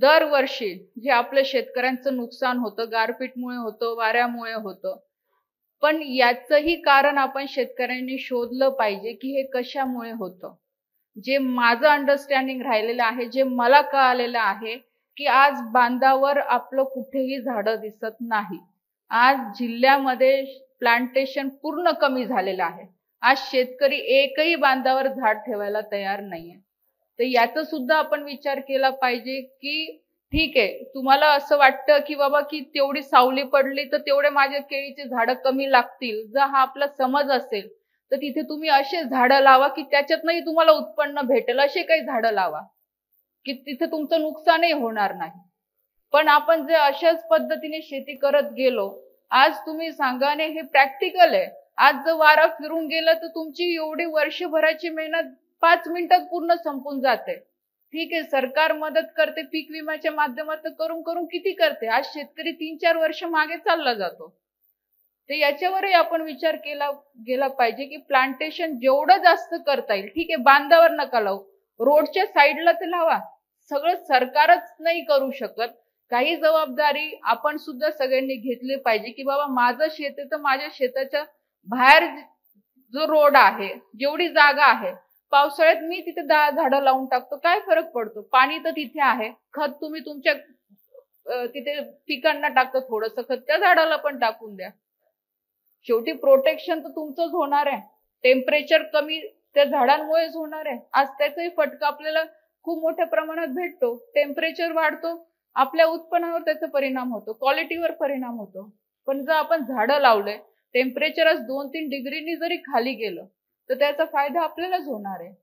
दरवर्षी जे आपल्या शेतकऱ्यांचं नुकसान होतं, गारपीटमुळे होतं, वाऱ्यामुळे होतं. पण याचंही कारण आपण शेतकऱ्यांनी शोधलं पाहिजे, की हे कशामुळे होतं. जे माझं अंडरस्टँडिंग राहिलेलं आहे, जे मला कळालेलं आहे, की आज बांधावर आपलं कुठेही झाडं दिसत नाही. आज जिल्ह्यामध्ये प्लांटेशन पूर्ण कमी झालेलं आहे. आज शेतकरी एकही बांधावर झाड ठेवायला तयार नाहीये. तर याचा सुद्धा आपण विचार केला पाहिजे, की ठीक आहे, तुम्हाला असं वाटतं, की बाबा की तेवढी सावली पडली तर तेवढे माझे केळीचे झाडं कमी लागतील. जर हा आपला समज असेल, तर तिथे तुम्ही असे झाडं लावा, की त्याच्यातनंही तुम्हाला उत्पन्न भेटेल. असे काही झाडं लावा, की तिथे तुमचं नुकसानही होणार नाही. पण आपण जर अशाच पद्धतीने शेती करत गेलो, आज तुम्ही सांगा आणि हे प्रॅक्टिकल आहे. आज जर वारा फिरून गेलं तर तुमची एवढी वर्षभराची मेहनत 5 मिनिटात पूर्ण संपून जाते. ठीक आहे, सरकार मदत करते पीक विम्याच्या माध्यमातून करून करून किती करते. आज शेतकरी 3-4 वर्ष मागे चालला जातो. तर याच्यावरही आपण विचार केला गेला पाहिजे, की प्लांटेशन जेवढं जास्त करता येईल. ठीक आहे, बांधावर नका लावू. रोडच्या साईडला तर लावा. सगळं सरकारच नाही करू शकत. काही जबाबदारी आपण सुद्धा सगळ्यांनी घेतली पाहिजे, की बाबा माझं शेत आहे तर माझ्या शेताच्या बाहेर जो रोड आहे, जेवढी जागा आहे, पावसाळ्यात मी तिथे 10 झाडं लावून टाकतो. काय फरक पडतो? पाणी तर तिथे आहे. खत तुम्ही तुमच्या तिथे पिकांना टाकता थोडंसं खत, त्या झाडाला पण टाकून द्या. शेवटी प्रोटेक्शन तर तुमचंच होणार आहे. टेम्परेचर कमी त्या झाडांमुळेच होणार आहे. आज त्याचाही फटका आपल्याला खूप मोठ्या प्रमाणात भेटतो. टेम्परेचर वाढतो, आपल्या उत्पन्नावर त्याचा परिणाम होतो, क्वालिटीवर परिणाम होतो. पण जर आपण झाडं लावले, टेम्परेचर आज 2-3 डिग्रीनी जरी खाली गेलं, तर त्याचा फायदा आपल्यालाच होणार आहे.